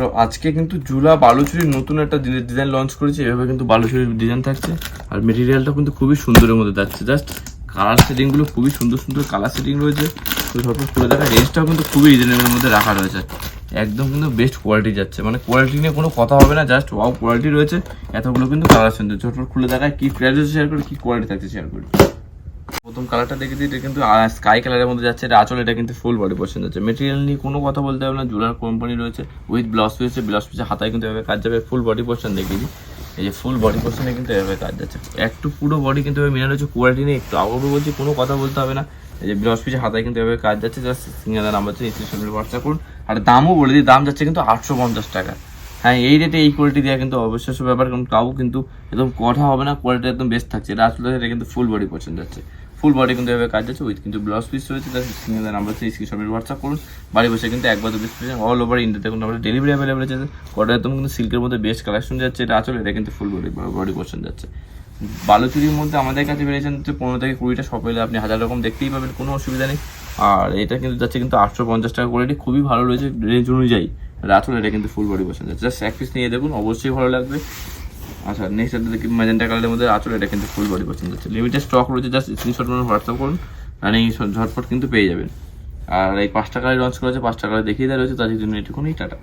তো আজকে কিন্তু জুলা বালুচুরির নতুন একটা ডিজাইন লঞ্চ করেছে। এভাবে কিন্তু বালুচুরির ডিজাইন থাকছে, আর মেটেরিয়ালটা কিন্তু খুবই সুন্দরের মধ্যে যাচ্ছে। জাস্ট কালার সেটিংগুলো খুবই সুন্দর সুন্দর কালার সেটিং রয়েছে। তো ঝটপট খুলে দেখা, রেঞ্জটাও কিন্তু খুবই রিজনেবলের মধ্যে রাখা রয়েছে। একদম কিন্তু বেস্ট কোয়ালিটি যাচ্ছে, মানে কোয়ালিটি নিয়ে কোনো কথা হবে না, জাস্ট ওয়াও কোয়ালিটি রয়েছে। এতগুলো কিন্তু কালার সুন্দর। ঝটপট খুলে দেখায় কি প্রাইস শেয়ার করি, কি কোয়ালিটি থাকছে শেয়ার করি। প্রথম কালারটা দেখে দিই, এটা কিন্তু স্কাই কালারের মধ্যে যাচ্ছে। এটা আঁচল, এটা কিন্তু ফুল বডি পোর্শন যাচ্ছে। মেটেরিয়াল নিয়ে কোনো কথা বলতে হবে না, জুলার কোম্পানি রয়েছে উইথ ব্লাউজ পিস। ব্লাউজ পিসে হাতায় কিন্তু এভাবে কাজ যাবে। ফুল বডি পোর্শন দেখিয়ে দিই, এই যে ফুল বডি পোর্শনে কিন্তু এভাবে কাজ যাচ্ছে। একটু পুরো বডি কিন্তু এভাবে মিলানো রয়েছে। কোয়ালিটি নিয়ে একটু আবার বলছি, কোনো কথা বলতে হবে না। এই যে ব্লাউজ পিসে হাতায় কিন্তু এভাবে কাজ যাচ্ছে। জাস্ট সিঙ্গেল নাম্বার হচ্ছে হোয়াটসঅ্যাপ করুন। আর দামও বলে দিই, দাম যাচ্ছে কিন্তু 850 টাকা। হ্যাঁ, এই রেটে এই কোয়ালিটি দেওয়া কিন্তু অবশ্যই ব্যাপার, কারণ তাও কিন্তু একদম কথা হবে না, কোয়ালিটি একদম বেস্ট থাকছে। এটা আসলে এটা কিন্তু ফুল বডি পোর্শন যাচ্ছে। ফুল বডি কিন্তু এভাবে কাজ যাচ্ছে, উইথ কিন্তু ব্লাউজ পিস রয়েছে। তার স্ক্রিনে নাম্বার আছে, স্ক্রিনশট হোয়াটসঅ্যাপ করুন। বাড়ি বসে কিন্তু একবার 2 পিস অল ওভার ইন্ডিয়াতে কিন্তু আমাদের ডেলিভারি অ্যাভেলেবল আছে। কটা একদম কিন্তু সিল্কের মধ্যে বেস্ট কালেকশন যাচ্ছে। এটা আসলে এটা কিন্তু ফুল বডি পোর্শন যাচ্ছে। বালুচুরির মধ্যে আমাদের কাছে পেয়েছেন 15 থেকে 20টা শপ এলে আপনি 1000 রকম দেখতেই পাবেন, কোনো অসুবিধা নেই। আর এটা কিন্তু যাচ্ছে কিন্তু 850 টাকা কোয়ালিটি, খুবই ভালো রয়েছে রেঞ্জ অনুযায়ী। আসলে এটা কিন্তু ফুল বডি পোর্শন যাচ্ছে। জাস্ট এক পিস নিয়ে দেখুন, অবশ্যই ভালো লাগবে। আচ্ছা, নেক্সট একটা দেখি ম্যাজেন্টা কালারের মধ্যে আঁচল, এটা কিন্তু ফুল বডি পছন্দ হচ্ছে। লিমিটেড স্টক রয়েছে, জাস্ট স্ক্রিনশট করে হোয়াটসঅ্যাপ করুন, আর এই ঝটপট কিন্তু পেয়ে যাবেন। আর এই 5টা কালার লঞ্চ করেছে, 5টা কালার দেখিয়ে দেওয়া রয়েছে। তাদের জন্য এটুকুনি, টাটা।